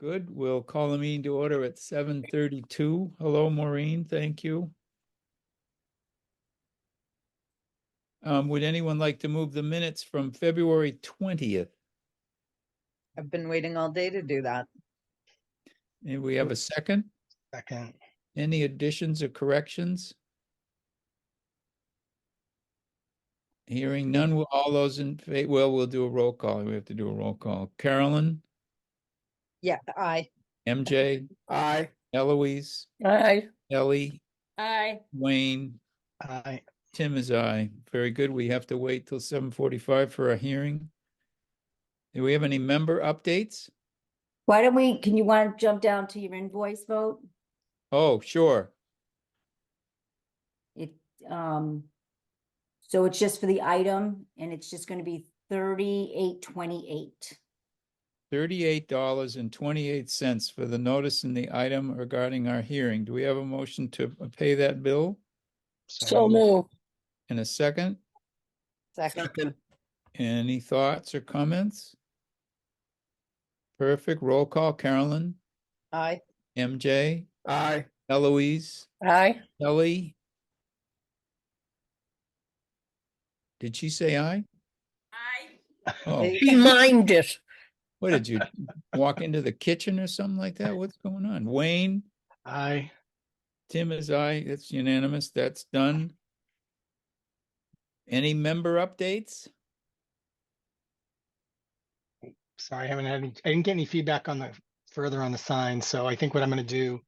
Good. We'll call the meeting to order at 7:32. Hello, Maureen. Thank you. Would anyone like to move the minutes from February 20th? I've been waiting all day to do that. And we have a second? Second. Any additions or corrections? Hearing none, all those in favor, well, we'll do a roll call. We have to do a roll call. Carolyn, Yeah, aye. MJ, Aye. Eloise, Aye. Ellie, Aye. Wayne, Aye. Tim is aye. Very good. We have to wait till 7:45 for a hearing. Do we have any member updates? Why don't we, can you want to jump down to your invoice vote? Oh, sure. It, so it's just for the item and it's just gonna be $38.28. $38.28 for the notice in the item regarding our hearing. Do we have a motion to pay that bill? So move. In a second? Second. Any thoughts or comments? Perfect. Roll call. Carolyn, Aye. MJ, Aye. Eloise, Aye. Ellie. Did she say aye? Aye. Oh, She mimed it. what did you walk into the kitchen or something like that? What's going on? Wayne, Aye. Tim is aye. It's unanimous. That's done. Any member updates? Sorry, I haven't had any, I didn't get any feedback on the further on the sign. So I think what I'm going to do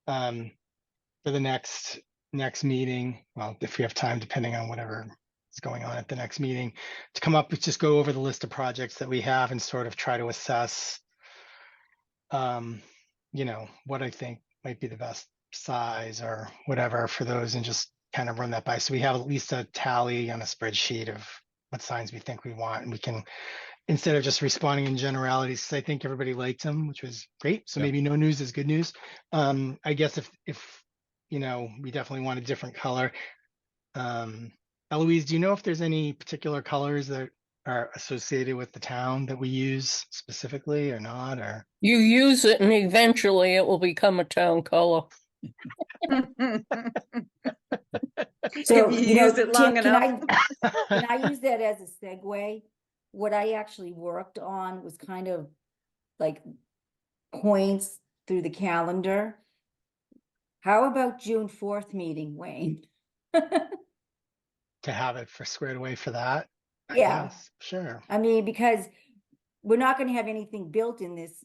for the next meeting, well, if we have time, depending on whatever is going on at the next meeting, to come up with, just go over the list of projects that we have and sort of try to assess, what I think might be the best size or whatever for those, and just kind of run that by. So we have at least a tally on a spreadsheet of what signs we think we want, and we can, instead of just responding in generalities, 'cause I think everybody liked them, which was great. So Yeah. maybe no news is good news. I guess if we definitely want a different color. Eloise, do you know if there's any particular colors that are associated with the town that we use specifically or not, or? You use it and eventually it will become a town color. So, If you you know, use it long Tim, enough. can I use that as a segue? What I actually worked on was kind of like points through the calendar. How about June 4th meeting, Wayne? To have it for squared away for that? I Yeah. guess. Sure. I mean, because we're not gonna have anything built in this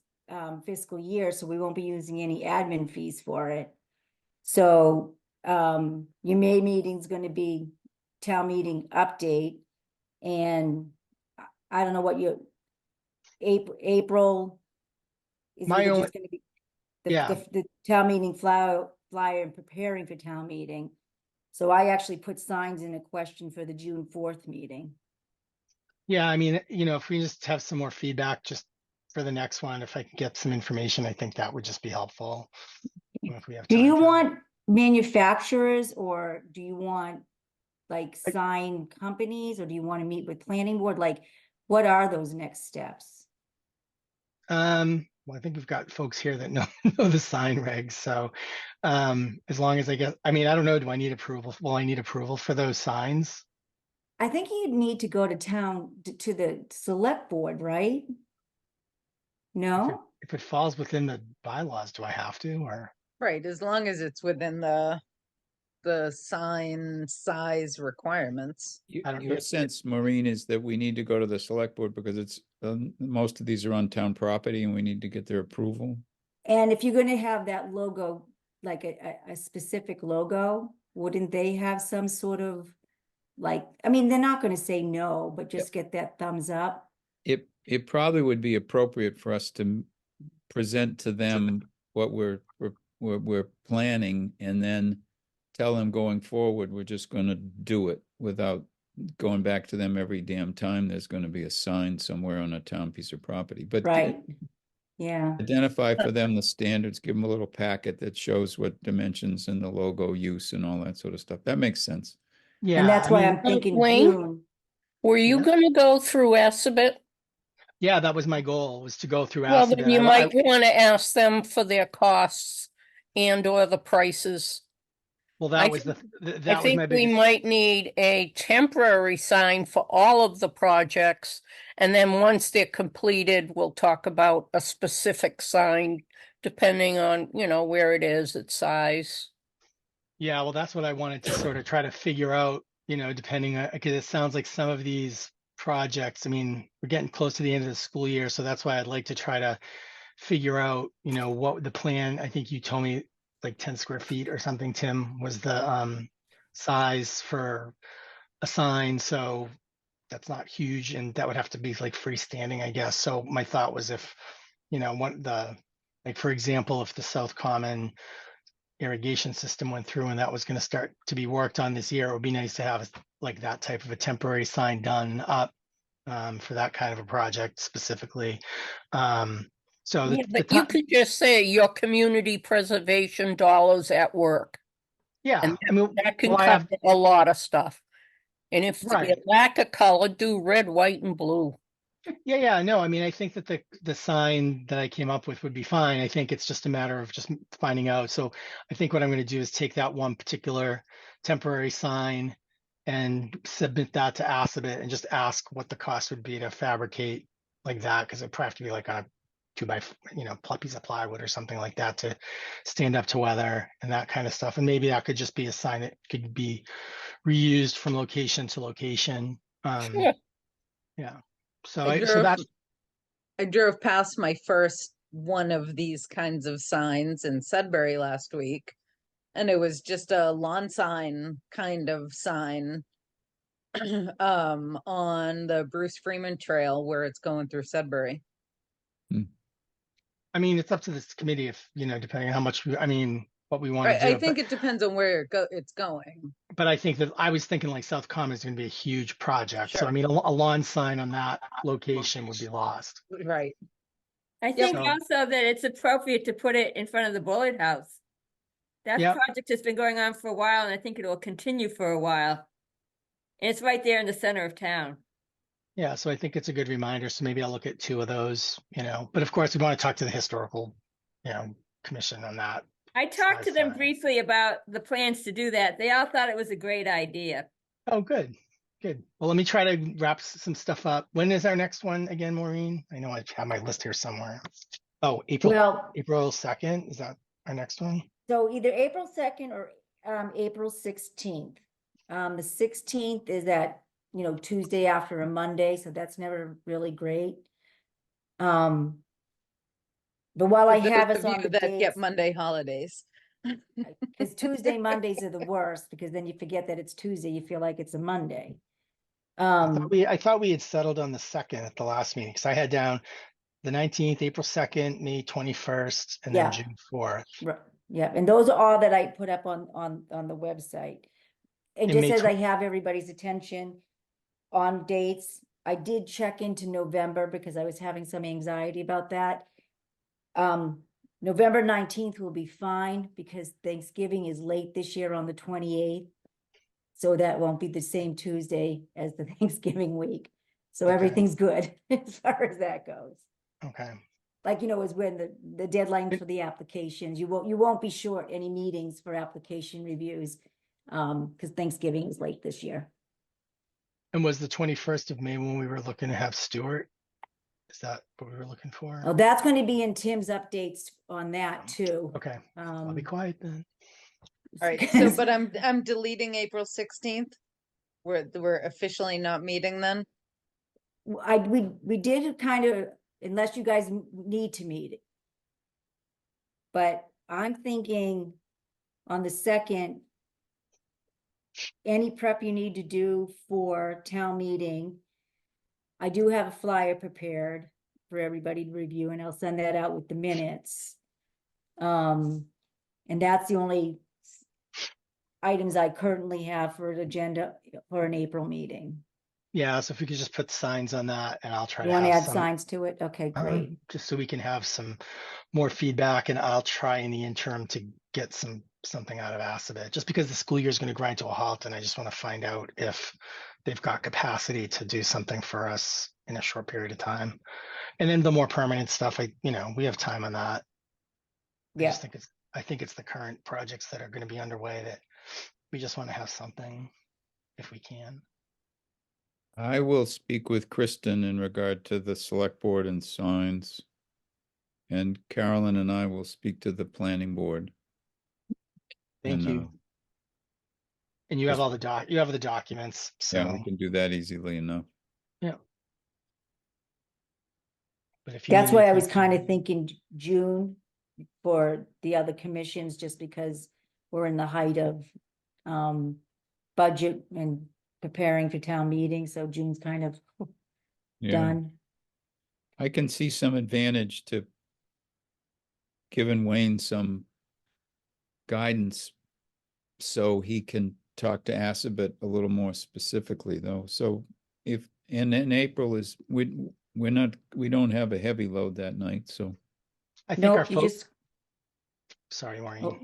fiscal year, so we won't be using any admin fees for it. So your May meeting's gonna be town meeting update, and I don't know what your April is My either only- just gonna be Yeah. the town meeting flyer and preparing for town meeting. So I actually put signs in a question for the June 4th meeting. Yeah, I mean, if we just have some more feedback just for the next one, if I can get some information, I think that would just be helpful. If we have Do time you to- want manufacturers, or do you want like sign companies, or do you want to meet with planning board? Like, what are those next steps? Well, I think we've got folks here that know know the sign regs. So as long as I don't know, do I need approval? Well, I need approval for those signs. I think you'd need to go to town to the select board, right? No? If it falls within the bylaws, do I have to, or? Right, as long as it's within the sign size requirements. I don't- Your sense, Maureen, is that we need to go to the select board because it's, most of these are on town property and we need to get their approval. And if you're gonna have that logo, like a specific logo, wouldn't they have some sort of like, I mean, they're not gonna say no, but just get that thumbs up. It probably would be appropriate for us to present to them what we're planning, and then tell them going forward, we're just gonna do it without going back to them every damn time there's gonna be a sign somewhere on a town piece of property. But Right. Yeah, identify for them the standards, give them a little packet that shows what dimensions and the logo use and all that sort of stuff. That makes sense. Yeah, and that's I why mean, I'm thinking Wayne? June. Were you Yeah. gonna go through Assabet? Yeah, that was my goal, was to go through Well, then Assabet. you might want to ask them for their costs and or the prices. Well, I that was think- I that was think my we biggest. might need a temporary sign for all of the projects. And then once they're completed, we'll talk about a specific sign depending on, where it is, its size. Yeah, well, that's what I wanted to sort of try to figure out, depending on, because it sounds like some of these projects, I mean, we're getting close to the end of the school year, so that's why I'd like to try to figure out, what the plan, I think you told me like 10 square feet or something, Tim, was the size for a sign. So that's not huge, and that would have to be like freestanding, I guess. So my thought was if, like for example, if the South Common irrigation system went through and that was going to start to be worked on this year, it would be nice to have like that type of a temporary sign done up for that kind of a project specifically. So Yeah, the but you time, could just say your community preservation dollars at work. yeah, And I mean, that can well, I cover have, a lot of stuff. And if they right. lack a color, do red, white, and blue. Yeah, no, I mean, I think that the sign that I came up with would be fine. I think it's just a matter of just finding out. So I think what I'm going to do is take that one particular temporary sign and submit that to Assabet and just ask what the cost would be to fabricate like that, because it'd probably have to be like on a piece of plywood or something like that to stand up to weather and that kind of stuff. And maybe that could just be a sign that could be reused from location to location. Sure. Yeah. So I so drove, that's I drove past my first one of these kinds of signs in Sudbury last week, and it was just a lawn sign kind of sign on the Bruce Freeman Trail where it's going through Sudbury. I mean, it's up to this committee if, depending on how much, what we want to I do. think it depends on where it's going. But I think that I was thinking like South Common is going to be a huge project. So, I Sure. mean, a lawn sign on that location would be lost. Right. I Yep. think So- also that it's appropriate to put it in front of the Bullet House. That Yep. project has been going on for a while, and I think it will continue for a while. And it's right there in the center of town. Yeah. So I think it's a good reminder. So maybe I'll look at two of those, but of course we want to talk to the historical, commission on that. I talked to them Sci-fi. briefly about the plans to do that. They all thought it was a great idea. Oh, good. Good. Well, let me try to wrap some stuff up. When is our next one again, Maureen? I know I have my list here somewhere. Oh, April 2nd. Is that our next one? So either April 2nd or April 16th. The 16th is that, Tuesday after a Monday, so that's never really great. But while I For have those us of on you the that get dates, Monday holidays. because Tuesday, Mondays are the worst, because then you forget that it's Tuesday, you feel like it's a Monday. I thought we had settled on the 2nd at the last meeting, because I had down the 19th, April 2nd, May 21st, and Yeah. then June 4th. Yeah, and those are all that I put up on the website. And And just May as twen- I have everybody's attention on dates, I did check into November because I was having some anxiety about that. November 19th will be fine because Thanksgiving is late this year on the 28th. So that won't be the same Tuesday as the Thanksgiving week. So Okay. everything's good as far as that goes. Okay. Like, is when the deadline for the applications, you won't be short any meetings for application reviews. Because Thanksgiving is late this year. And was the 21st of May when we were looking to have Stuart? Is that what we were looking for? Oh, that's going to be in Tim's updates on that too. Okay. I'll be quiet then. All right. So, but I'm deleting April 16th. We're officially not meeting then. We did kind of, unless you guys need to meet. But I'm thinking on the 2nd, any prep you need to do for town meeting. I do have a flyer prepared for everybody to review, and I'll send that out with the minutes. And that's the only items I currently have for an agenda for an April meeting. Yeah. So if we could just put signs on that, and I'll try You to want to have add some, signs to it? Okay, great. just so we can have some more feedback, and I'll try in the interim to get something out of Assabet, just because the school year is going to grind to a halt, and I just want to find out if they've got capacity to do something for us in a short period of time. And then the more permanent stuff, we have time on that. I Yeah, just think it's the current projects that are going to be underway that we just want to have something if we can. I will speak with Kristen in regard to the select board and signs. And Carolyn and I will speak to the planning board. Thank And, you. And you have just- all you have the documents. So Yeah, we can do that easily enough. yeah. But if you that's need why I was anything kind from of me- thinking June for the other commissions, just because we're in the height of budget and preparing for town meeting, so June's kind of Yeah, done. I can see some advantage to giving Wayne some guidance so he can talk to Assabet a little more specifically though. So if, and in April is, we don't have a heavy load that night, so. I think No, our you just, sorry, Maureen. oh,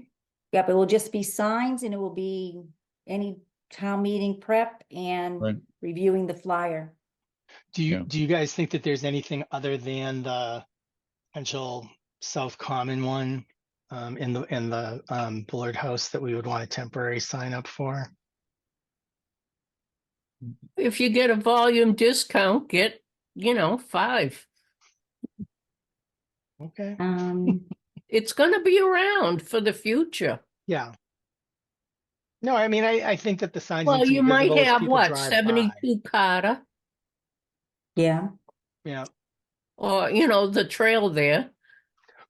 yeah, but it will just be signs and it will be any town meeting prep and Right. reviewing the flyer. Yeah. Do you guys think that there's anything other than the potential South Common one in the Bullard House that we would want a temporary sign up for? If you get a volume discount, get, 5. Okay. It's gonna be around for the future. Yeah. No, I mean, I think that the signs need Well, to be you might visible as have people what, drive by. 72 Carter, Yeah, Yeah. or, the trail there.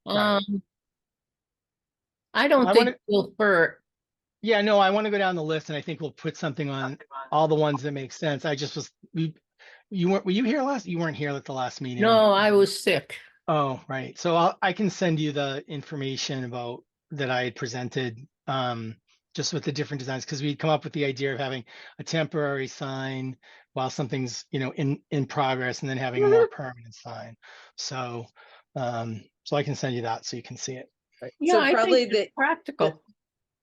Right. I don't I think wanna- it'll hurt. Yeah, no, I want to go down the list and I think we'll put something on all the ones that make sense. I just were you here you weren't here at the last meeting. No, I was sick. Oh, right. So I can send you the information about that I had presented, just with the different designs, because we'd come up with the idea of having a temporary sign while something's, in progress, and then having a more permanent sign. So, so I can send you that so you can see it. Yeah, So I probably think it's practical.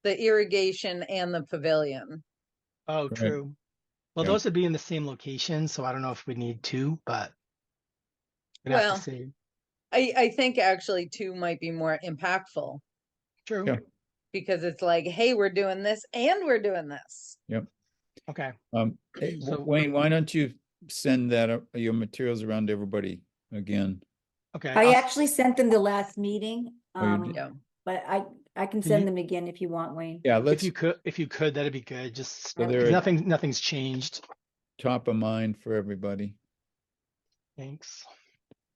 the irrigation and the pavilion. Oh, Right. true. Well, Yeah. those would be in the same location, so I don't know if we need two, but we'd have Well, to see. I think actually two might be more impactful True. Yeah. because it's like, hey, we're doing this and we're doing this. Okay. Hey, So- Wayne, why don't you send that, your materials around to everybody again? Okay. I actually sent them the last meeting, Oh, you did? Yeah. but I can Can send you- them again if you want, Wayne. Yeah, if let's, you could, that'd be good. Just So 'cause they're- nothing's changed. top of mind for everybody. Thanks.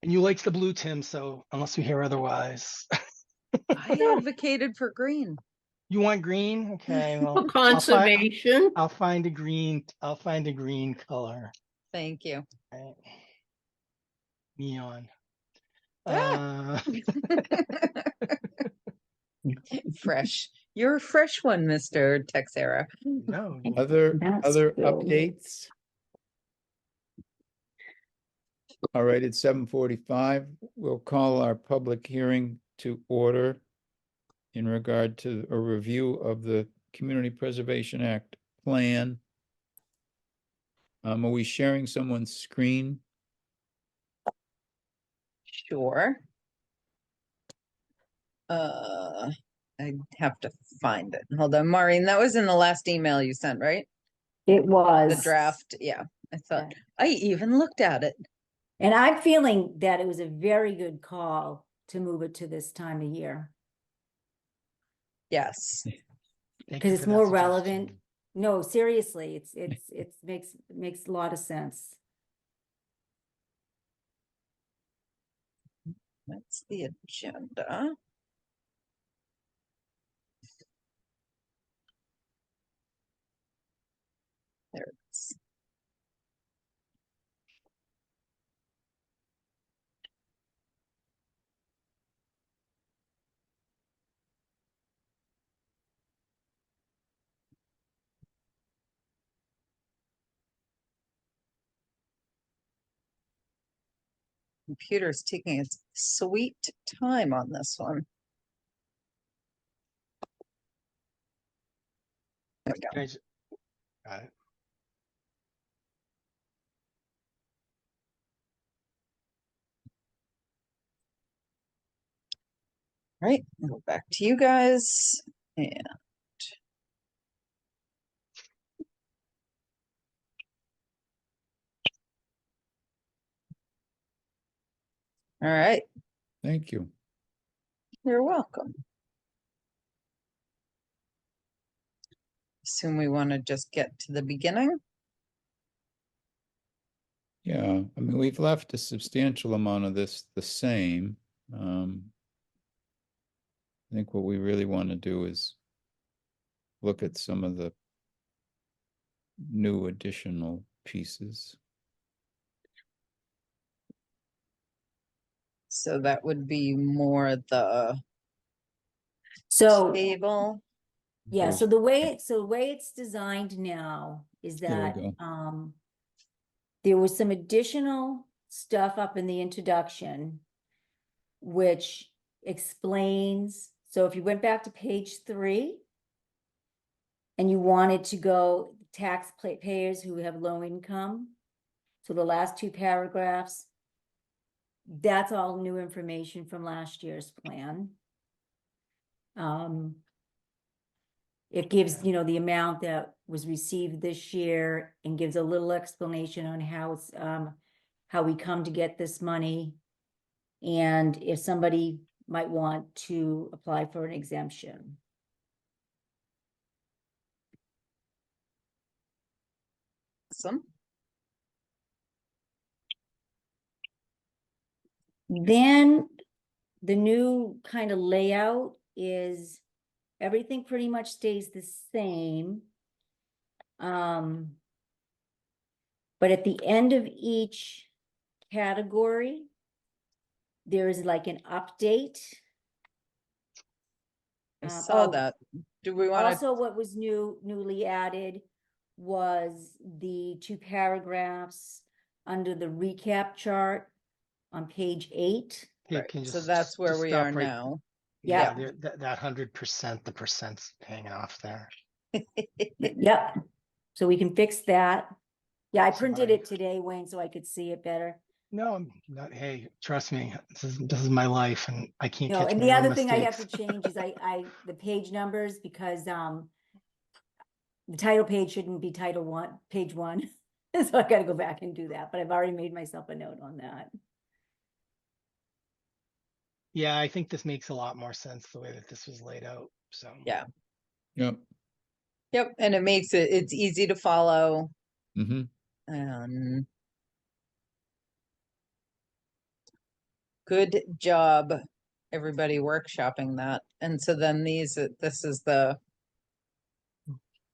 And you liked the blue, Tim, so unless we hear otherwise. I advocated for green. You want green? Okay, well, For conservation. I'll find a green color. Thank you. Right. Neon. Ah. Fresh. You're a fresh one, Mr. Texera. No, Other That's other cool. updates? All right, it's 7:45. We'll call our public hearing to order in regard to a review of the Community Preservation Act plan. Are we sharing someone's screen? Sure. I have to find it. Hold on, Maureen, that was in the last email you sent, right? It was. The draft, yeah. I thought, Yeah. I even looked at it. And I'm feeling that it was a very good call to move it to this time of year, Yes. thank because you it's for that more suggestion. relevant. No, seriously, it makes a lot of sense. That's the agenda. There it is. Computer's taking its sweet time on this one. There we go. Can I just- Got it. Right, go back to you guys. And all right, Thank you. you're welcome. Assume we want to just get to the beginning. Yeah, I mean, we've left a substantial amount of this the same. I think what we really want to do is look at some of the new additional pieces. So that would be more the So, table. yeah, Those- so the way it's designed now is There we that, go. there was some additional stuff up in the introduction, which explains, so if you went back to page 3 and you wanted to go payers who have low income, so the last 2 paragraphs, that's all new information from last year's plan. It gives, you know, the amount that was received this year and gives a little explanation on how it's, how we come to get this money. And if somebody might want to apply for an exemption. Awesome. Then the new kind of layout is everything pretty much stays the same. But at the end of each category, there is like an update. I saw Oh, that. Do we want to? Also, what was newly added was the 2 paragraphs under the recap chart on page 8. Hey, Right, can you so just- that's where just we stop are right- now. Yeah, Yeah. that 100%, the percent's hanging off there. Yep, so we can fix that. Yeah, I printed Sorry. it today, Wayne, so I could see it better. No, I'm not, hey, trust me, this is my life and I can't No, catch and my the own other thing I have to mistakes. change is the page numbers, because the title page shouldn't be page 1. So I gotta go back and do that, but I've already made myself a note on that. Yeah, I think this makes a lot more sense the way that this was laid out, so. Yeah. Yep. Yep, and it's easy to follow. Mm-hmm. Good job, everybody workshopping that. And so then this is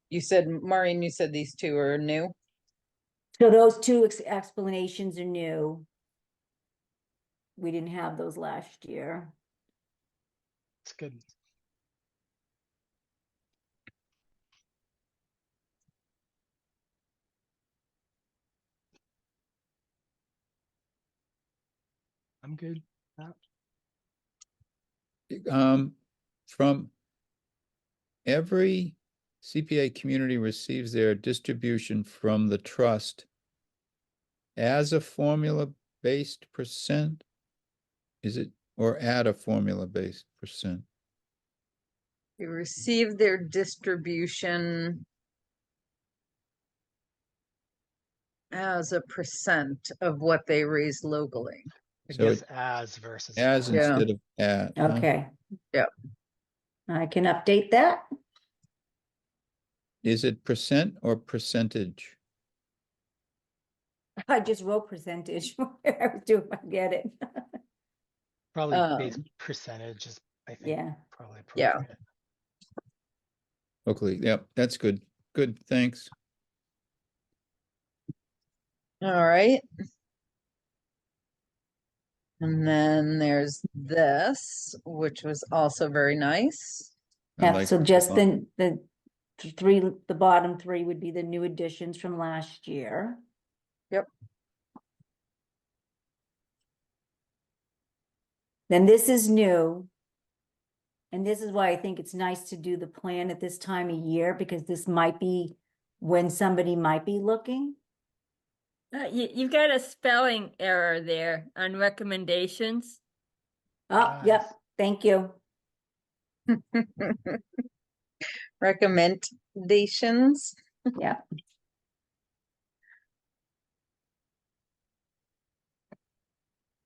you said, Maureen, you said these 2 are new? So those 2 explanations are new. We didn't have those last year. It's good. I'm good. From every CPA community receives their distribution from the trust as a formula-based percent? Is it, or at a formula-based percent? They receive their distribution as a percent of what they raise locally. I So guess as versus. As for. Yeah. instead of at. huh? Okay. Yep. I can update that. Is it percent or percentage? I just wrote percentage. Do I get it? Probably base Um, percentage is, I think, Yeah. probably Yeah. appropriate. Oakley, yep, that's good. Good, thanks. All right. And then there's this, which was also very nice. I Yeah, like so it a just lot. the bottom 3 would be the new additions from last year. Yep. Then this is new. And this is why I think it's nice to do the plan at this time of year, because this might be when somebody might be looking. You've got a spelling error there on recommendations. Oh, yep, Nice. thank you. Recommendations? Yeah.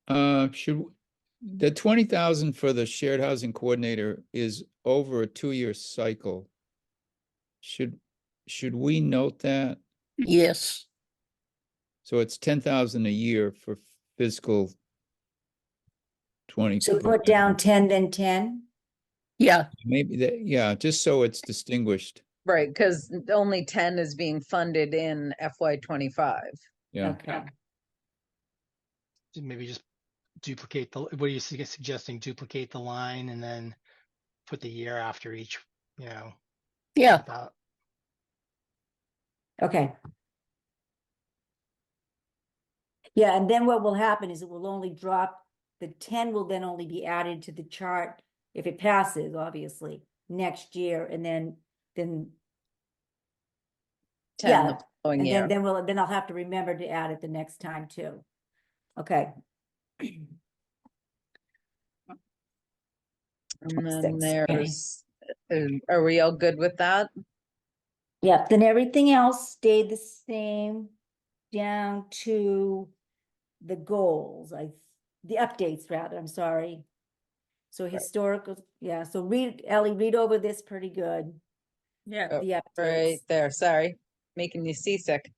The 20,000 for the shared housing coordinator is over a 2-year cycle. Should we note that? Yes, So it's 10,000 a year for fiscal 20. So put down 10, then 10. yeah, Maybe that, yeah, just so it's distinguished. Right, because only 10 is being funded in FY 25. Yeah. Okay. Maybe just duplicate the, what are you suggesting? Duplicate the line and then put the year after each, you know, yeah. about, Okay. Yeah, and then what will happen is it will only drop, the 10 will then only be added to the chart if it passes, obviously, next year, and then 10 Yeah, the following and year. then I'll have to remember to add it the next time too. Okay. And then 26, okay. there's, are we all good with that? Yeah, then everything else stayed the same down to the goals, the updates rather, I'm sorry. So historical, yeah, so Ellie, read over this pretty good, Yeah. Oh, the Right updates. there, sorry, making you seasick.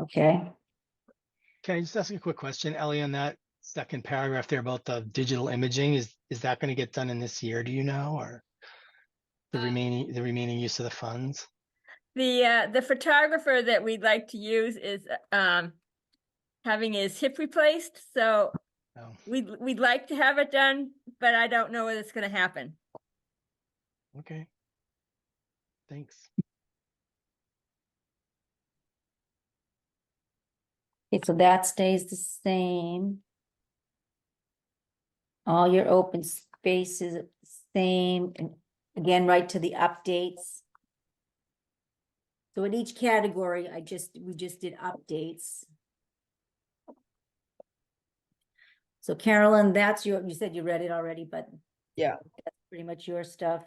Okay, can I just ask you a quick question, Ellie, on that second paragraph there about the digital imaging? Is that going to get done in this year, do you know, or the remaining use of the funds? The photographer that we'd like to use is having his hip replaced, so Oh, we'd like to have it done, but I don't know whether it's gonna happen. okay. Thanks. okay, so that stays the same. All your open spaces, same, and again, right to the updates. So in each category, we just did updates. So Carolyn, that's you said you read it already, but Yeah. that's pretty much your stuff.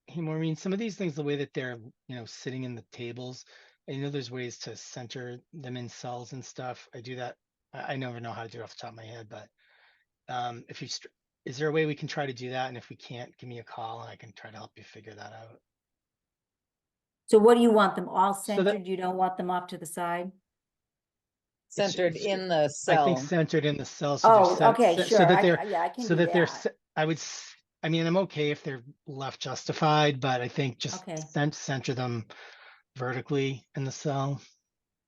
Hey, Maureen, some of these things, the way that they're, you know, sitting in the tables, I know there's ways to center them in cells and stuff. I do that. I never know how to do it off the top of my head, but if you, is there a way we can try to do that? And if we can't, give me a call and I can try to help you figure that out. So what do you want them all So that- centered? You don't want them off to the side? Centered it's- in the I think cell. centered in the cell. Oh, they're okay, so sure. that they're, Yeah, I can so do that they're, that. I mean, I'm okay if they're left justified, but I think just Okay. center them vertically in the cell.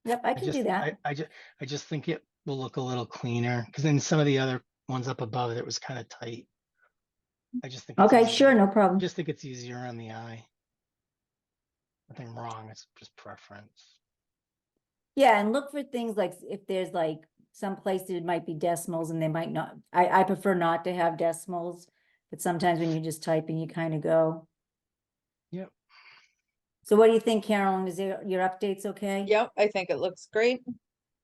Yep, I can do that. I just think it will look a little cleaner because then some of the other ones up above it was kind of tight. I just think it's Okay, easier. sure, no I problem. just think it's easier on the eye. Nothing wrong. It's just preference. Yeah, and look for things like if there's like some places it might be decimals and they might not. I prefer not to have decimals, but sometimes when you're just typing, you kind of go. Yep. So what do you think, Carolyn? Is your updates okay? Yep, I think it looks great.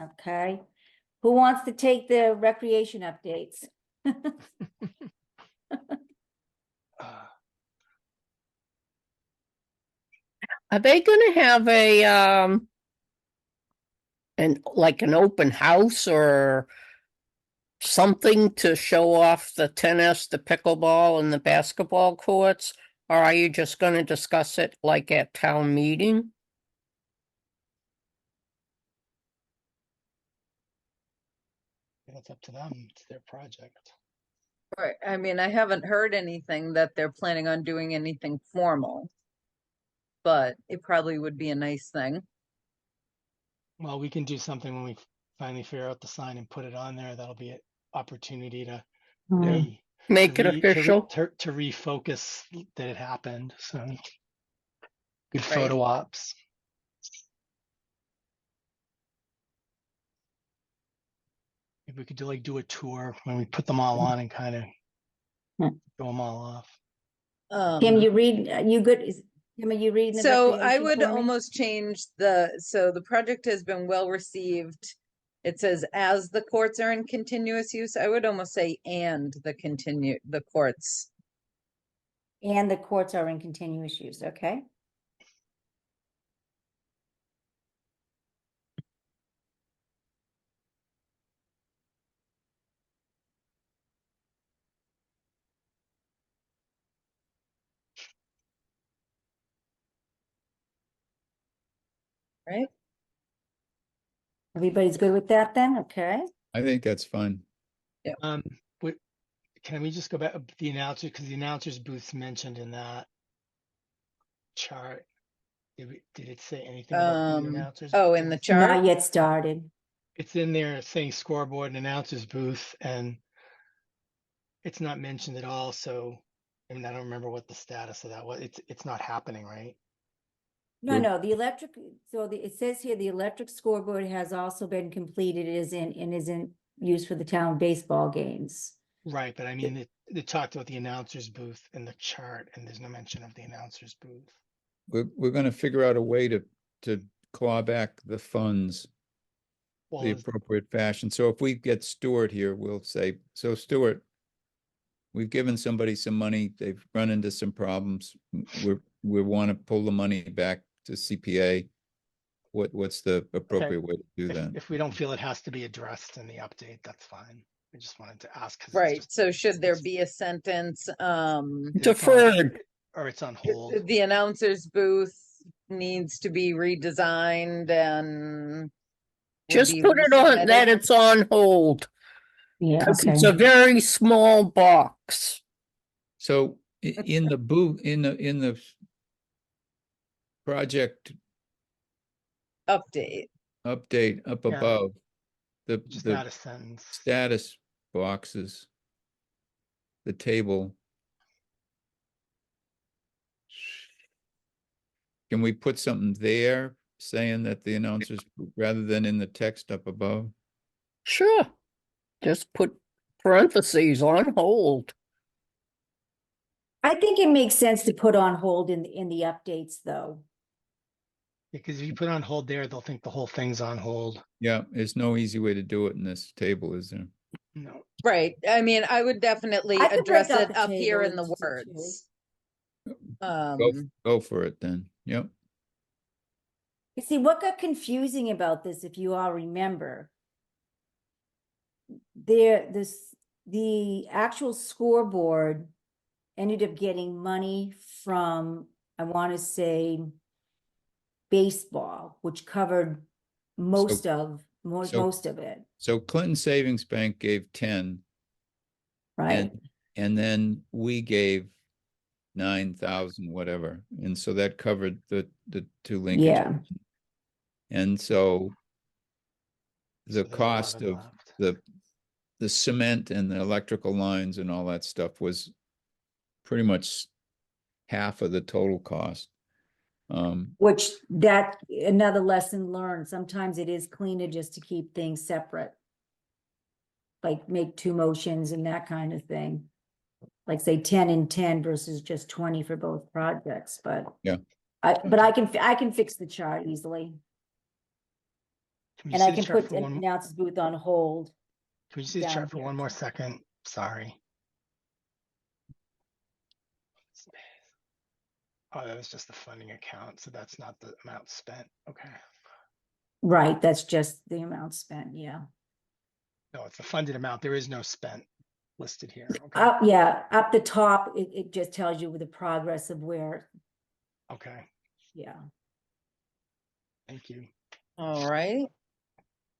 Okay. Who wants to take the recreation updates? Are they gonna have an open house or something to show off the tennis, the pickleball, and the basketball courts? Or are you just gonna discuss it like at town meeting? It's up to them. It's their project. Right, I mean, I haven't heard anything that they're planning on doing anything formal. But it probably would be a nice thing. Well, we can do something when we finally figure out the sign and put it on there. That'll be an opportunity to Make it official. to refocus that it happened. So good Right. photo ops. If we could do a tour when we put them all on and kind of Hmm. show them all off. Tim, Um, you read, you good, Tim, are you reading the so I recreation would for me? almost change so the project has been well received. It says as the courts are in continuous use, I would almost say and the courts. And the courts are in continuous use, okay? Right? Everybody's good with that then, okay? I think that's fine. What, can we just go back the announcer, because the announcer's booth's mentioned in that chart. Did it say anything about the announcer's? Oh, in the booth? chart? Not yet started. It's in there saying scoreboard and announcer's booth, and it's not mentioned at all, so, I mean, I don't remember what the status of that was. It's not happening, right? No, We're- no, the electric, it says here, the electric scoreboard has also been completed, is in use for the town baseball games. Right, but I mean, it talked about the announcer's booth in the chart, and there's no mention of the announcer's booth. We're gonna figure out a way to claw back the funds Well, the appropriate fashion. So if we get Stuart here, we'll say, so Stuart, we've given somebody some money, they've run into some problems. We want to pull the money back to CPA. What's the appropriate way to do that? if we don't feel it has to be addressed in the update, that's fine. I just wanted to ask. 'Cause it's Right, just- so should there it's- be a sentence, it's on- Deferred. Or it's on hold. the announcer's booth needs to be redesigned and would Just be put it on, that resubmitted? it's on hold. Yeah, 'Cause okay. it's a very small box. So in the booth, in the project Update. update up Yeah. above, Just the add a sentence. status boxes, the table. Can we put something there saying that the announcers, rather than in the text up above? Sure. Just put parentheses on hold. I think it makes sense to put on hold in the updates, though. Because if you put it on hold there, they'll think the whole thing's on hold. Yeah, there's no easy way to do it in this table, is there? No. Right, I mean, I would definitely I could break address out it the up here table in the into two. words. Go for it then. Yep. You see, what got confusing about this, if you all remember, the actual scoreboard ended up getting money from, I want to say, baseball, which covered most of it, So Clinton Savings Bank gave 10 right? and then we gave 9,000, whatever. And so that covered the two linkages. Yeah. And so the So there's cost 11 of left. the cement and the electrical lines and all that stuff was pretty much half of the total cost. Which another lesson learned. Sometimes it is cleaner just to keep things separate. Like make 2 motions and that kind of thing. Like say 10 and 10 versus just 20 for both projects, but. Yeah. But I can fix the chart easily. Can we And see I the can chart put for one? Can announce booth on hold. we see the down chart for here. one more second? Sorry. Oh, that was just the funding account, so that's not the amount spent. Okay. Right, that's just the amount spent, yeah. No, it's the funded amount. There is no spent listed here. Okay. Yeah, up the top, it just tells you the progress of where, Okay. yeah. Thank you. All right.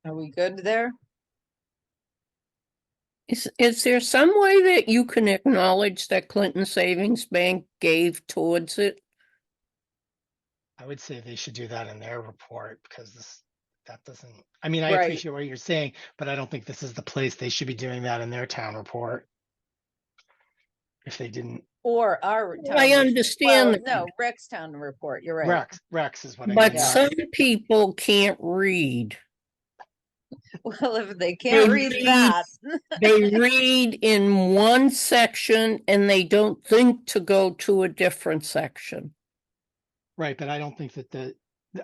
Are we good there? Is there some way that you can acknowledge that Clinton Savings Bank gave towards it? I would say they should do that in their report because that doesn't, I mean, I Right. appreciate what you're saying, but I don't think this is the place they should be doing that in their town report. If they didn't, Or our town? I Well, understand that, no, Rex town report, you're right. Rex is what I but mean. Yeah. some people can't read. Well, if they can't They read read- that, They read in one section and they don't think to go to a different section. Right, but I don't think that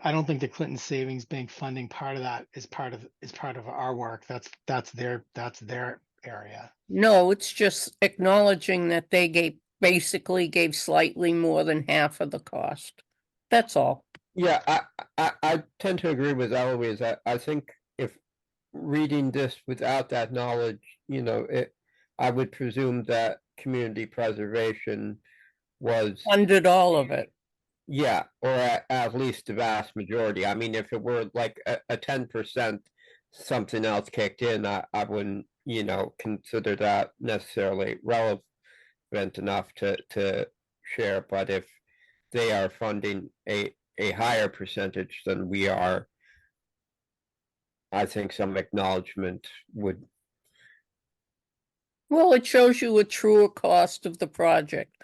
I don't think the Clinton Savings Bank funding part of that is part of our work. That's their area. No, it's just acknowledging that they basically gave slightly more than half of the cost. That's all. Yeah, I tend to agree with Eloise. I think if reading this without that knowledge, I would presume that community preservation was, Funded all of it. yeah, or at least the vast majority. I mean, if it were like a 10% something else kicked in, I wouldn't, consider that necessarily relevant enough to share. But if they are funding a higher percentage than we are, I think some acknowledgement would. Well, it shows you a truer cost of the project.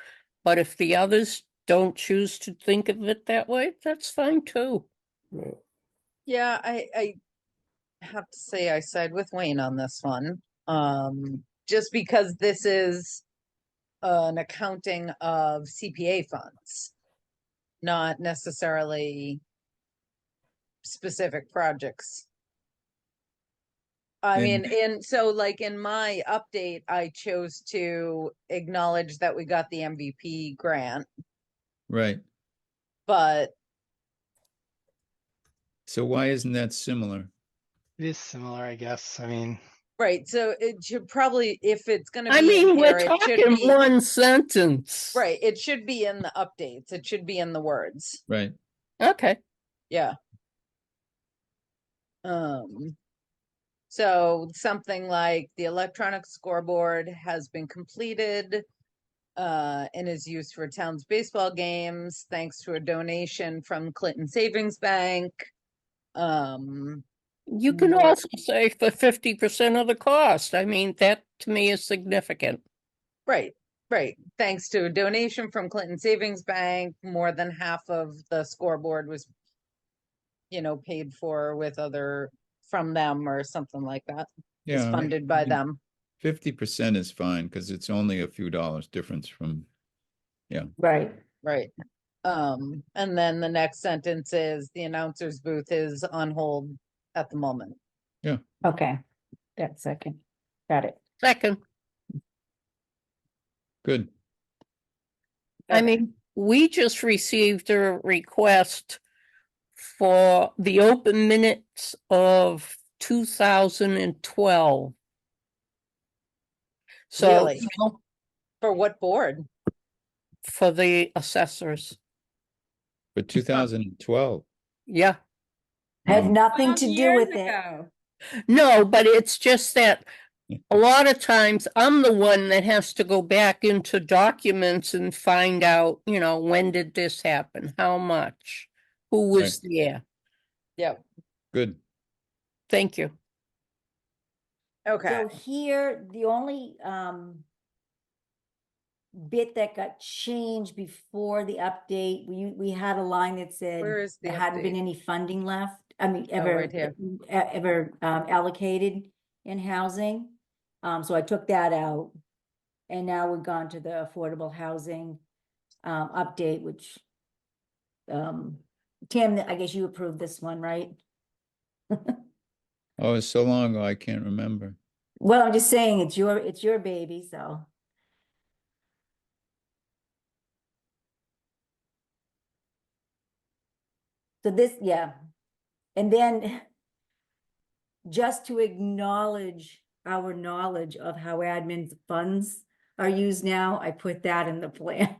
But if the others don't choose to think of it that way, that's fine too. yeah, I have to say I side with Wayne on this one. Just because this is an accounting of CPA funds, not necessarily specific projects. I mean, like in my update, I chose to acknowledge that we got the MVP grant, Right. but So why isn't that similar? It is similar, I guess. I mean, right, so it should probably, if it's gonna I be in mean, here, we're it should talking be, one sentence. right, it should be in the updates. It should be in the words. Right. Okay. Yeah. So something like the electronic scoreboard has been completed and is used for town's baseball games thanks to a donation from Clinton Savings Bank. You can More- also say for 50% of the cost. I mean, that to me is significant. Right, right. Thanks to a donation from Clinton Savings Bank, more than half of the scoreboard was, paid for with from them or something like that. Is Yeah. funded by them. 50% is fine because it's only a few dollars difference from, Right. Right. And then the next sentence is the announcer's booth is on hold at the moment. Okay. That second. Got it. Second, good. I Okay. mean, we just received a request for the open minutes of 2012. So, Really? For what board? for the assessors, For 2012. yeah. Had Oh. nothing to do Years with it. ago. No, but it's just that a lot of times I'm the one that has to go back into documents and find out, when did this happen? How much? Who was there? Yep. Good. Thank you. Okay. So here, the only bit that got changed before the update, we had a line that said Where is the there hadn't been update? any funding left. I mean, Oh, ever right here. ever allocated in housing. So I took that out. And now we've gone to the affordable housing update, which Tim, I guess you approved this one, right? Oh, it's so long ago, I can't remember. Well, I'm just saying it's your baby, so. So this, yeah. And then just to acknowledge our knowledge of how admin's funds are used now, I put that in the plan.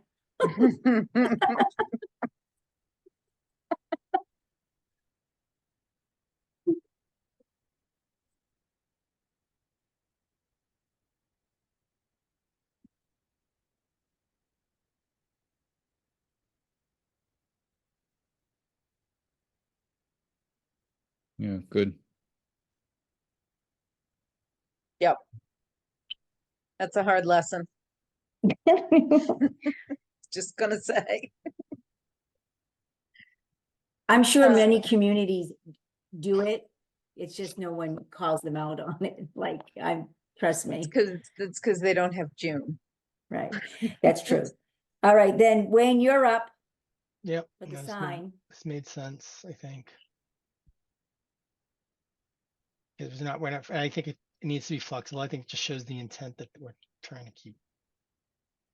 Yeah, good. Yep. That's a hard lesson. Just gonna say. I'm sure Uh, many communities do it, It's just no one calls them out on it, like, trust me, It's because they don't have June. right, that's true. All right, then Wayne, you're up Yep. for the no, sign. This made sense, I think. It was not, I think it needs to be flexible. I think it just shows the intent that we're trying to keep.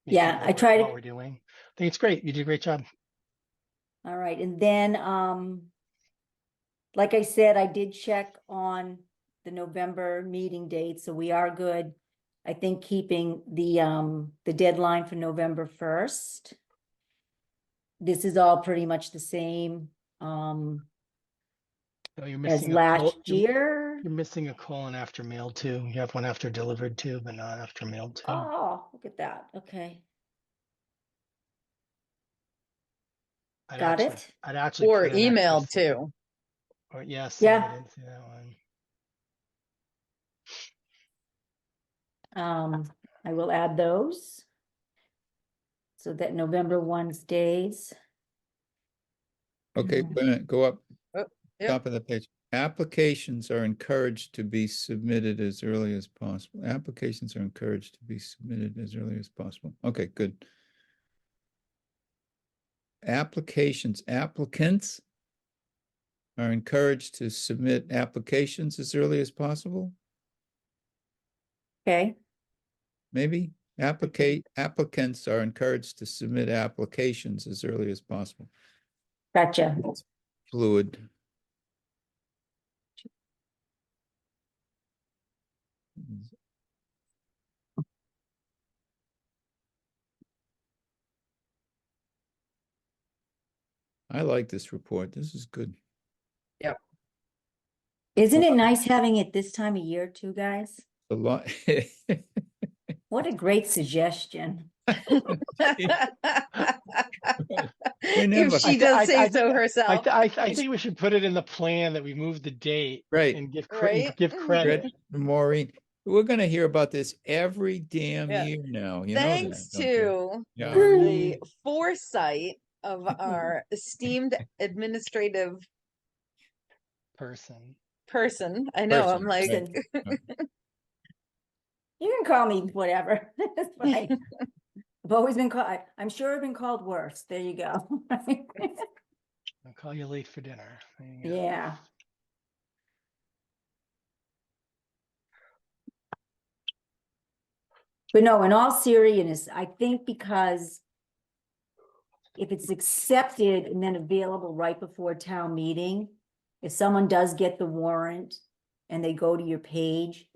Yeah, making I work try to- What we're doing. I think it's great. You did a great job. All right, and then, like I said, I did check on the November meeting date, so we are good. I think keeping the deadline for November 1st. This is all pretty much the same, Oh, you're as missing last year. You're missing a colon after mailed too. You have one after delivered too, but not after mailed too. Oh, look at that, okay, got it? I'd actually Or put an extra emailed C. too. Or yes, Yeah. I didn't see that one. I will add those. So that November 1 stays. Okay, Mhm. wait a minute, go up. Yep. Top of the page. Applications are encouraged to be submitted as early as possible. Applications are encouraged to be submitted as early as possible. Okay, good. Applicants are encouraged to submit applications as early as possible, Okay, maybe? Applicants are encouraged to submit applications as early as possible. gotcha. Fluid. I like this report. This is good. Isn't it nice having it this time of year too, guys? A lot. What a great suggestion. never- If she I does thi- I say so herself. I think we should put it in the plan that we move the date. Right. And give Right? credit. Brett, Maureen, we're gonna hear about this every damn Yeah. year now, you know Thanks that, don't you? to Yeah. the foresight of our esteemed administrative Person. person. I know, I'm Person, like, right. You can call me whatever. That's fine. I've always been called, I'm sure I've been called worse. There you go. I'll call you late for dinner. There you go. Yeah. But no, in all seriousness, I think because if it's accepted and then available right before town meeting, if someone does get the warrant and they go to your page,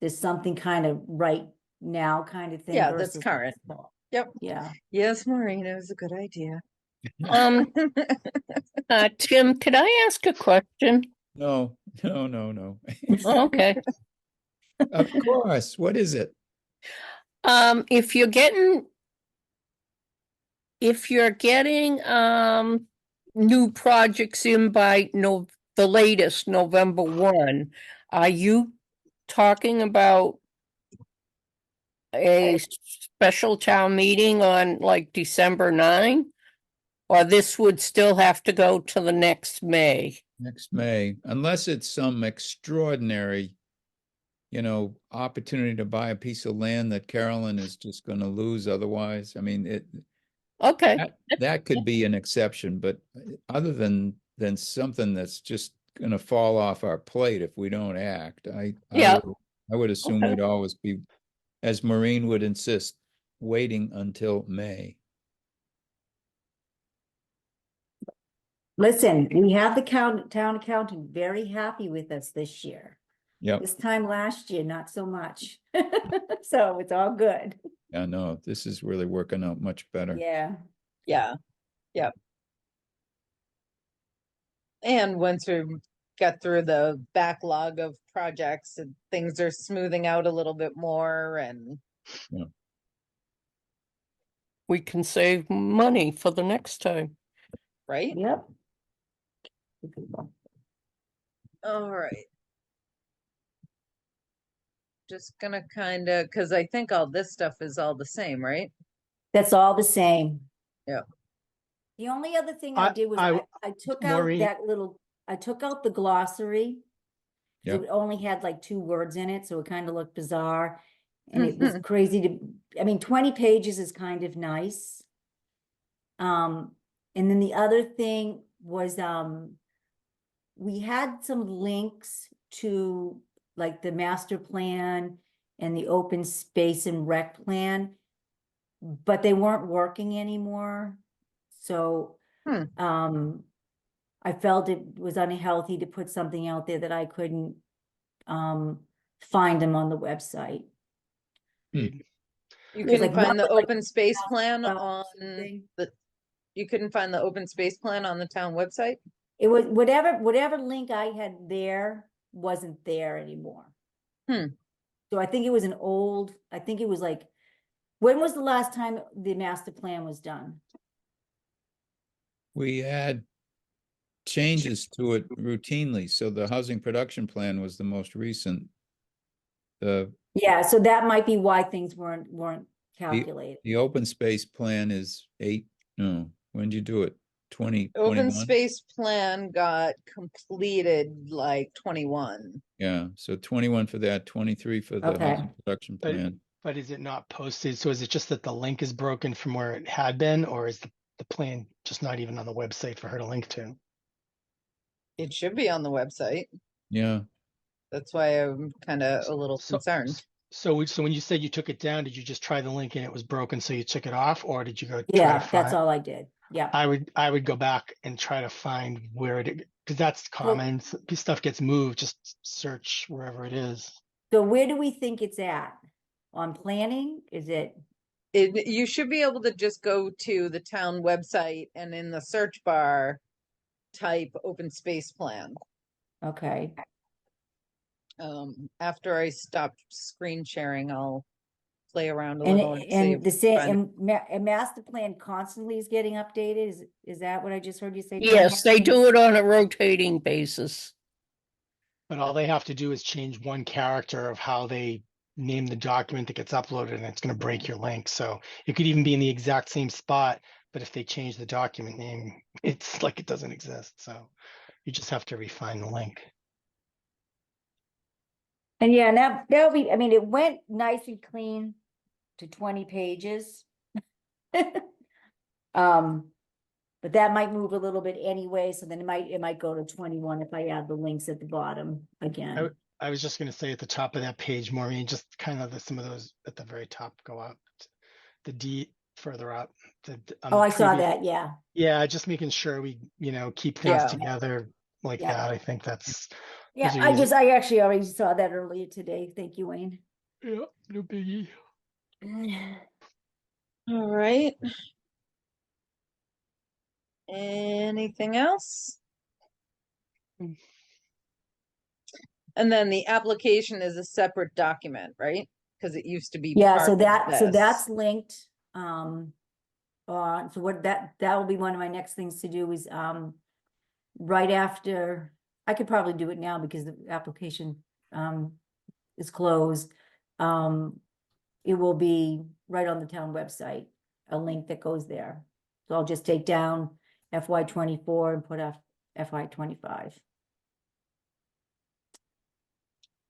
there's something kind of right now kind of thing. Yeah, that's versus current. fall. Yep. Yeah. yes, Maureen, it was a good idea. Tim, could I ask a question? No, no. Okay. Of course, what is it? If you're getting new projects in by the latest November 1, are you talking about a special town meeting on like December 9? Or this would still have to go to the next May? Next May, unless it's some extraordinary, opportunity to buy a piece of land that Carolyn is just gonna lose otherwise. I mean, Okay, that could be an exception, but other than something that's just gonna fall off our plate if we don't act, I would assume Okay. we'd always be, as Maureen would insist, waiting until May. Listen, we have the town accountant very happy with us this year. Yep. This time last year, not so much. So it's all good. Yeah, no, this is really working out much better. Yeah. Yeah, yep. And once we get through the backlog of projects and things are smoothing out a little bit more and we can save money for the next time. right? Yep. All right. Just gonna cause I think all this stuff is all the same, right? That's all the same. Yeah. The only other thing I did was I took out Maureen- I took out the glossary. So Yep. it only had like 2 words in it, so it kind of looked bizarre. And it was crazy I mean, 20 pages is kind of nice. And then the other thing was, we had some links to like the master plan and the open space and rec plan, but they weren't working anymore. So, I felt it was unhealthy to put something out there that I couldn't, find them on the website. You It was couldn't like find the one- like open space plan about on something. you couldn't find the open space plan on the town website? It was whatever link I had there wasn't there anymore. So I think it was I think it was like, when was the last time the master plan was done? We had changes to it routinely, so the housing production plan was the most recent. The Yeah, so that might be why things weren't calculated. the open space plan is when did you do it? Open 2021? space plan got completed like 21. Yeah, so 21 for that, 23 for the Okay. housing production But- plan. But is it not posted? So is it just that the link is broken from where it had been, or is the plan just not even on the website for her to link to? It should be on the website. Yeah, That's why I'm kind of a little So- concerned. So when you said you took it down, did you just try the link and it was broken, so you took it off, or did you go try Yeah, to that's find? all I did. Yeah. I would go back and try to find where it, because that's common. Stuff gets moved. Just search wherever it is. So where do we think it's at? On planning? Is it? You should be able to just go to the town website and in the search bar, type open space plan. Okay. After I stop screen sharing, I'll play around a And, little and see and the if same, find it. and master plan constantly is getting updated? Is that what I just heard you say? Tony? Yes, they do it on a rotating basis. But all they have to do is change one character of how they name the document that gets uploaded, and it's going to break your link. So it could even be in the exact same spot, but if they change the document name, it's like it doesn't exist. So you just have to refine the link. And yeah, that'll be, I mean, it went nice and clean to 20 pages. But that might move a little bit anyway, so then it might go to 21 if I add the links at the bottom again. I was just going to say at the top of that page, Maureen, just kind of some of those at the very top go up. The D further up. On Oh, the I saw previous- that, yeah. Yeah, just making sure we, keep things Yeah. together like Yeah. that. I think that's, Yeah, Those are I actually already saw that earlier today. Thank you, Wayne. yeah, no biggie. All right. Anything else? Mm. And then the application is a separate document, right? Because it used to be. Yeah, part so of this. that's linked, so what that will be one of my next things to do is, right after, I could probably do it now because the application, is closed. It will be right on the town website, a link that goes there. So I'll just take down FY24 and put FY25.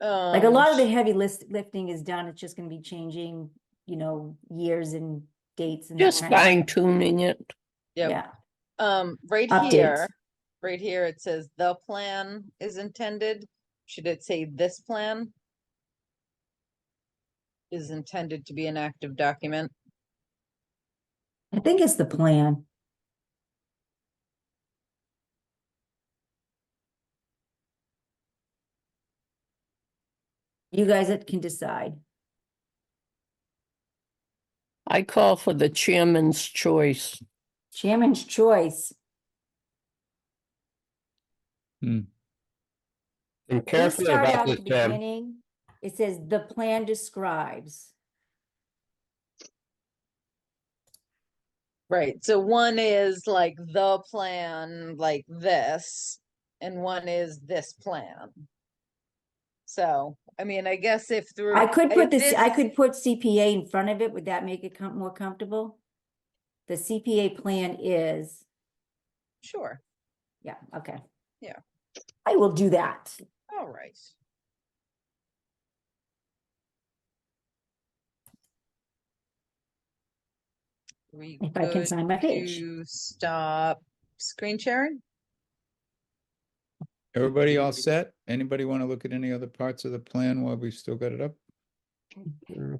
Like a lot of the heavy lifting is done. It's just gonna be changing, years and dates and. that Just kind of stuff. fine tuning it. Yep. Yeah, Right Updates. here, right here, it says the plan is intended. Should it say this plan? Is intended to be an active document? I think it's the plan. You guys can decide. I call for the chairman's choice. Chairman's choice. And Please carefully start about out this, at the Tim. beginning. It says the plan describes. Right, so one is like the plan like this, and one is this plan. So, I mean, I guess if through. I could put if this, I this- could put CPA in front of it. Would that make it more comfortable? The CPA plan is, Sure, yeah, okay. Yeah. I will do that. all right. We If I can good sign my page. to stop screen sharing? Everybody all set? Anybody want to look at any other parts of the plan while we've still got it up?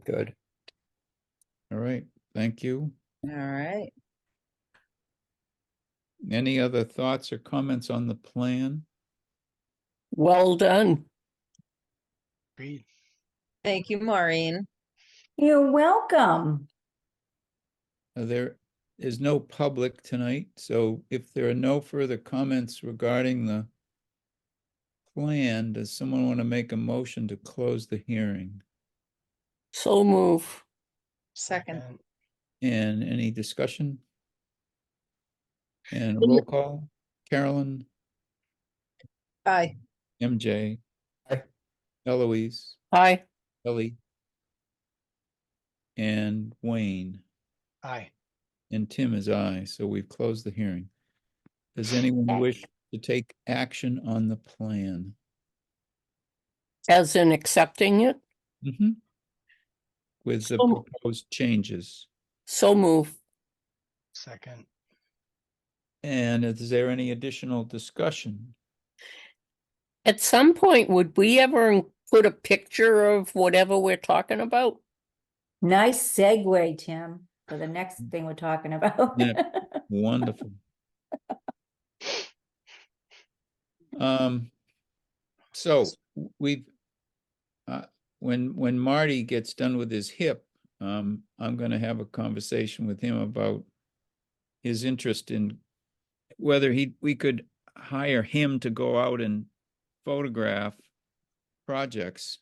Good. All right, thank you. All right. Any other thoughts or comments on the plan? Well done. Agreed. Thank you, Maureen. You're welcome. There is no public tonight, so if there are no further comments regarding the plan, does someone want to make a motion to close the hearing? So move. Second. And any discussion? And a roll call, Carolyn, Aye. MJ. Aye. Eloise, Aye. Ellie. And Wayne, Aye. and Tim is aye, so we've closed the hearing. Does anyone wish to take action on the plan? As in accepting it? Mhm. With the So- proposed changes. So move. Second. And is there any additional discussion? At some point, would we ever put a picture of whatever we're talking about? Nice segue, Tim, for the next thing we're talking about. Yeah. Wonderful. So we've, when Marty gets done with his hip, I'm gonna have a conversation with him about his interest in whether we could hire him to go out and photograph projects.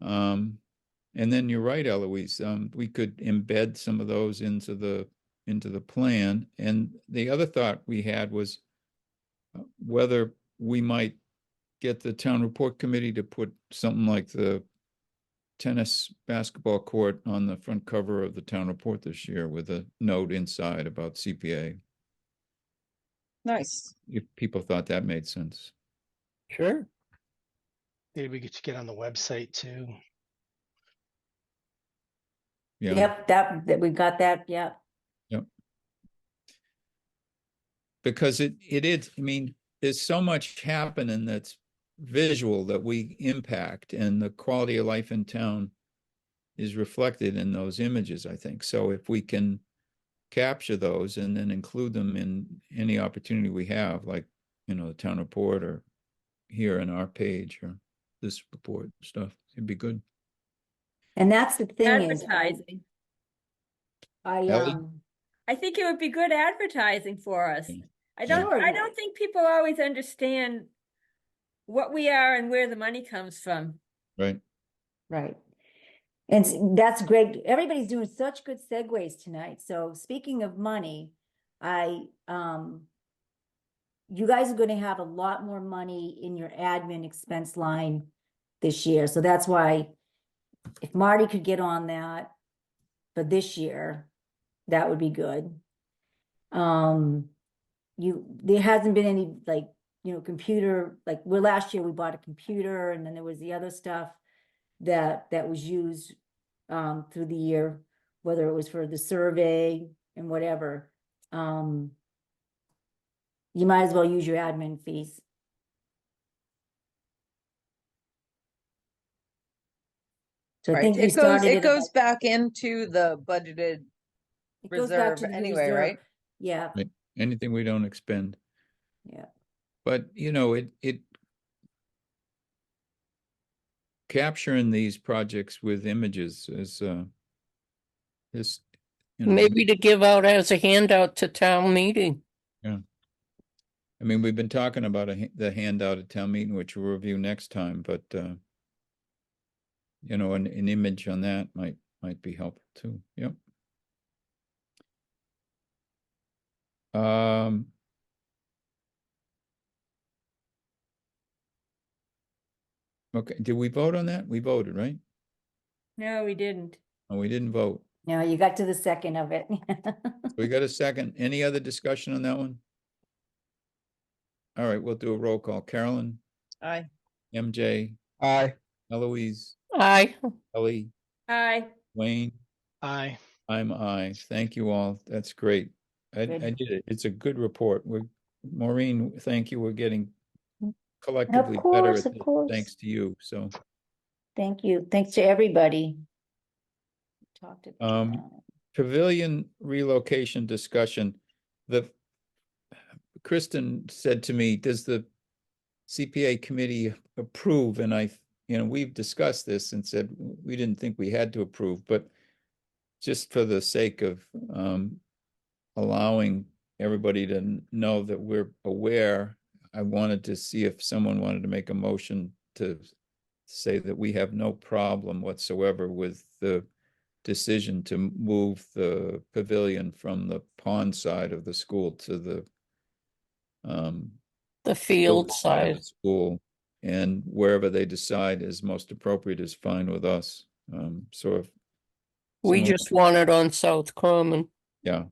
And then you're right, Eloise, we could embed some of those into the plan. And the other thought we had was whether we might get the town report committee to put something like the tennis basketball court on the front cover of the town report this year with a note inside about CPA, Nice. if people thought that made sense. Sure. Maybe we could get on the website too. Yeah. Yep, that we got that, yep. Because it is, I mean, there's so much happening that's visual that we impact, and the quality of life in town is reflected in those images, I think. So if we can capture those and then include them in any opportunity we have, like, the town report or here in our page or this report stuff, it'd be good. And that's the thing is, Advertising. Ellie? I think it would be good advertising for us. Yeah. I don't, Sure. I don't think people always understand what we are and where the money comes from. Right. right. And that's great. Everybody's doing such good segues tonight. So speaking of money, you guys are gonna have a lot more money in your admin expense line this year. So that's why if Marty could get on that for this year, that would be good. There hasn't been any computer, last year we bought a computer and then there was the other stuff that was used through the year, whether it was for the survey and whatever. You might as well use your admin fees. So I Right. think we It started it at goes about- back into the budgeted it goes back reserve to the anyway, reserve. right? Yeah, Right. Anything we don't expend. yeah. But, it capturing these projects with images is, Maybe to give out as a handout to town meeting. I mean, we've been talking about the handout at town meeting, which we'll review next time, but, an image on that might be helpful too. Yep. Okay, did we vote on that? We voted, right? No, we didn't. Oh, we didn't vote. No, you got to the second of it. We got a second. Any other discussion on that one? All right, we'll do a roll call. Carolyn, Aye. MJ, Aye. Eloise, Aye. Ellie, Aye. Wayne, Aye. I. Thank you all. That's great. I Good. did it. It's a good report. Maureen, thank you. We're getting Of collectively better course, at of this, course. thanks to you. So, Thank you. Thanks to everybody. Talked about Um, that. pavilion relocation discussion. Kristen said to me, does the CPA committee approve? And we've discussed this and said we didn't think we had to approve, but just for the sake of allowing everybody to know that we're aware, I wanted to see if someone wanted to make a motion to say that we have no problem whatsoever with the decision to move the pavilion from the pond side of the school to the The field side of side. the school, and wherever they decide is most appropriate is fine with us. So if We someone, just want it on South Common.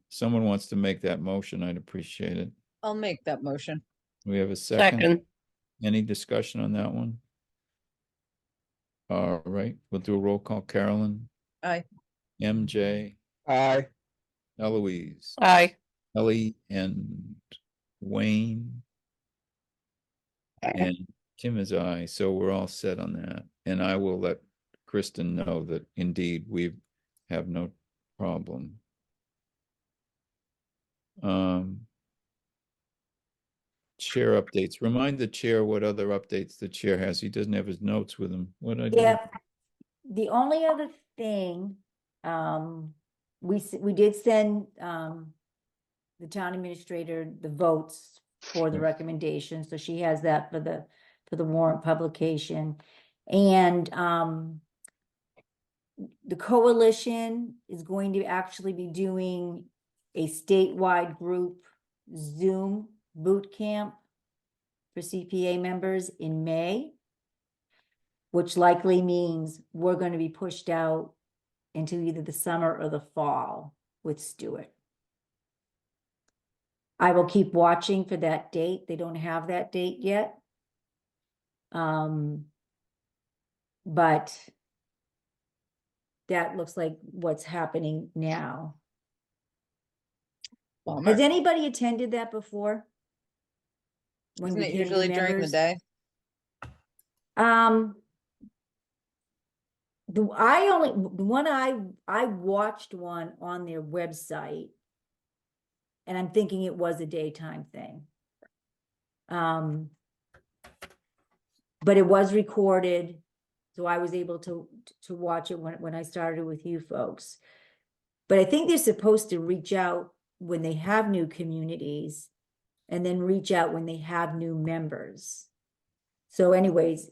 someone wants to make that motion, I'd appreciate it. I'll make that motion. We have a second. Second, Any discussion on that one? All right, we'll do a roll call. Carolyn, Aye. MJ, Aye. Eloise, aye. Ellie, and Wayne. And Tim is aye, so we're all set on that. And I will let Kristen know that indeed we have no problem. Chair updates. Remind the chair what other updates the chair has. He doesn't have his notes with him. What did I do? Yeah, the only other thing, we did send, the town administrator the votes for the Yeah. recommendation, so she has that for the warrant publication. And, the coalition is going to actually be doing a statewide group Zoom boot camp for CPA members in May, which likely means we're going to be pushed out into either the summer or the fall with Stuart. I will keep watching for that date. They don't have that date yet. But that looks like what's happening now. Bummer. Has anybody attended that before? When Isn't we it became new usually during the members? day? The one I watched one on their website, and I'm thinking it was a daytime thing. But it was recorded, so I was able to watch it when I started with you folks. But I think they're supposed to reach out when they have new communities, and then reach out when they have new members. So anyways,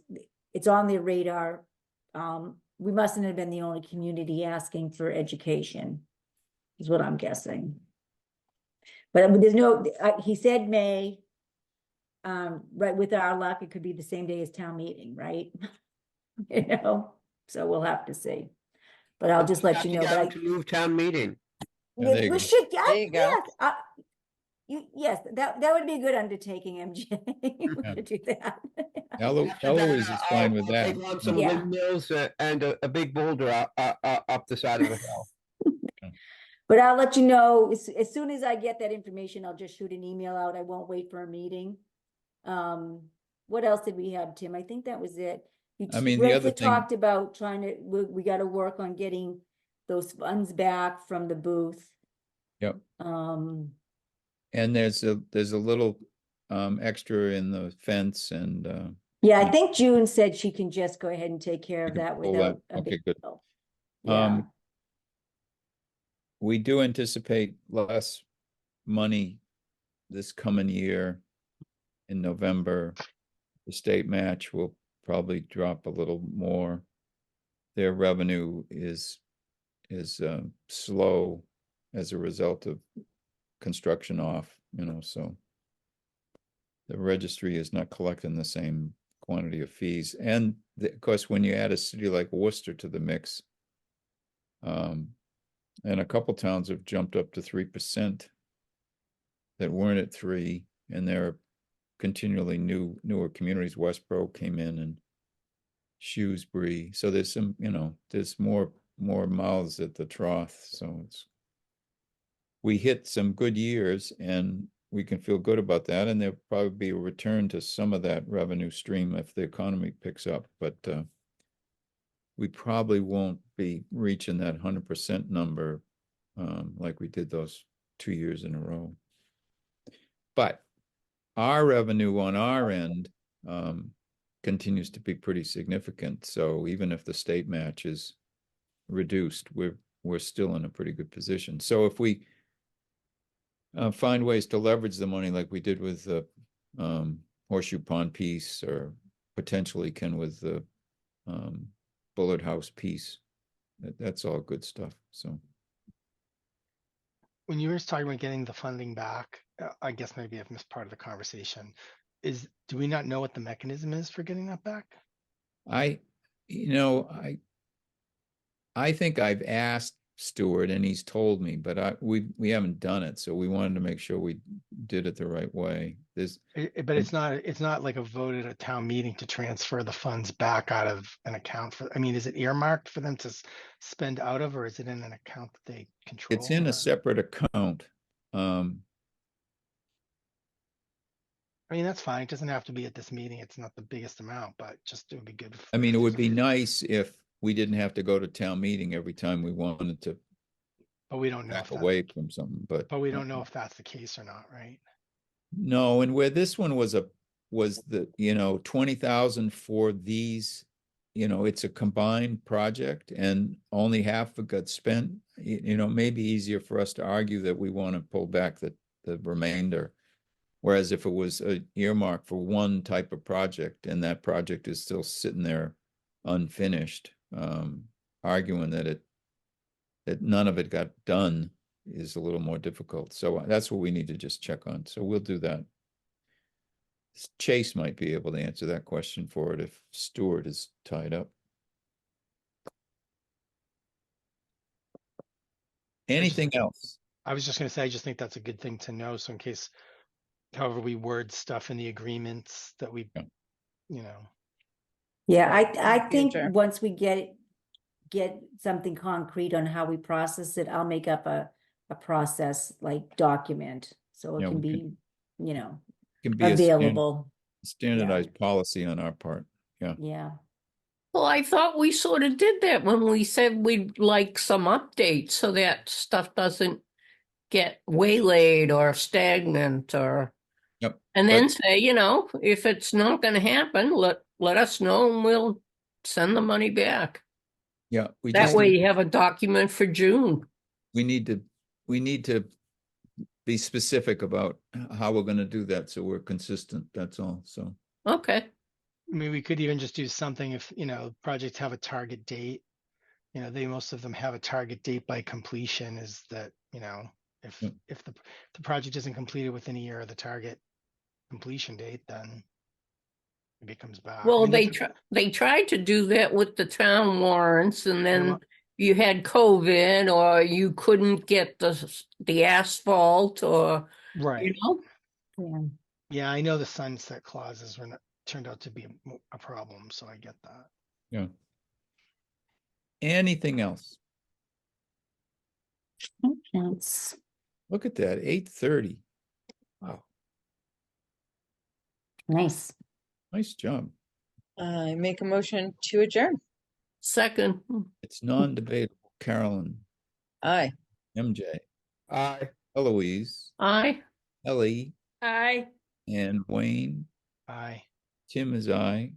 it's on their radar. We mustn't have been the only community asking for education, is what I'm guessing. But there's no, he said May, right, with our luck, it could be the same day as town meeting, right? You know, so we'll have to see. But I'll just let you know, To move town meeting. Yeah, there you we go. should, There you go. yes, that would be a good undertaking, MJ. We Yeah. could do that. Eloise is fine with that. Take on some Yeah. windmills and a big boulder up the side of the hill. But I'll let you know, as soon as I get that information, I'll just shoot an email out. I won't wait for a meeting. What else did we have, Tim? I think that was it. I mean, the other briefly thing- talked about trying to, we got to work on getting those funds back from the booth. Yep. Um, And there's a little extra in the fence and yeah, I think June said she can just go ahead and take care of that pull without that. a Okay, big good. deal. Yeah, We do anticipate less money this coming year in November. The state match will probably drop a little more. Their revenue is slow as a result of construction off, so the registry is not collecting the same quantity of fees. And of course, when you add a city like Worcester to the mix, and a couple towns have jumped up to 3% that weren't at 3%, and they're continually newer communities. Westboro came in, and Shrewsbury. So there's some, there's more more mouths at the trough, so we hit some good years and we can feel good about that, and there'll probably be a return to some of that revenue stream if the economy picks up, but we probably won't be reaching that 100% number like we did those 2 years in a row. But our revenue on our end continues to be pretty significant. So even if the state match is reduced, we're still in a pretty good position. So if we find ways to leverage the money like we did with the Horseshoe Pond piece, or potentially can with the Bullard House piece, that's all good stuff. So When you were talking about getting the funding back, I guess maybe I've missed part of the conversation. Do we not know what the mechanism is for getting that back? I think I've asked Stuart and he's told me, but we haven't done it, so we wanted to make sure we did it the right way. But it's not like a vote at a town meeting to transfer the funds back out of an account for, I mean, is it earmarked for them to spend out of, or is it in an account that they control? It's in a separate account. I mean, that's fine. It doesn't have to be at this meeting. It's not the biggest amount, but just it would be good. I mean, it would be nice if we didn't have to go to town meeting every time we wanted to But we don't know back if away from something, but we don't know if that's the case or not, right? no, and where this one was the, 20,000 for these, it's a combined project and only half of it got spent, it may be easier for us to argue that we want to pull back the remainder. Whereas if it was a earmark for one type of project and that project is still sitting there unfinished, arguing that none of it got done is a little more difficult. So that's what we need to just check on. So we'll do that. Chase might be able to answer that question for it if Stuart is tied up. Anything else? I was just going to say, I just think that's a good thing to know. So in case, however we word stuff in the agreements that we, Yeah, I think Future. once we get something concrete on how we process it, I'll make up a process like document, so it Yeah, can we be, Can be a available. standardized policy on our part. Yeah, Well, I thought we sort of did that when we said we'd like some updates so that stuff doesn't get waylaid or stagnant or. Yep. And then say, if it's not going to happen, let us know and we'll send the money back. Yeah, That way you have a document for June. we need to be specific about how we're going to do that so we're consistent. That's all. So Okay. I mean, we could even just do something if, projects have a target date, most of them have a target date by completion, is that, if the project isn't completed within a year of the target completion date, then maybe it comes back. I Well, mean, they tried to do that with the town warrants, and then well- you had COVID, or you couldn't get the asphalt, or Right. yeah. Yeah, I know the sunset clauses turned out to be a problem, so I get that. yeah. Anything else? That's Look at that, 8:30. Wow, nice. nice job. I make a motion to adjourn. second. It's non-debatable. Carolyn, Aye. MJ, Aye. Eloise, Aye. Ellie, Aye. and Wayne. Bye. Tim is I.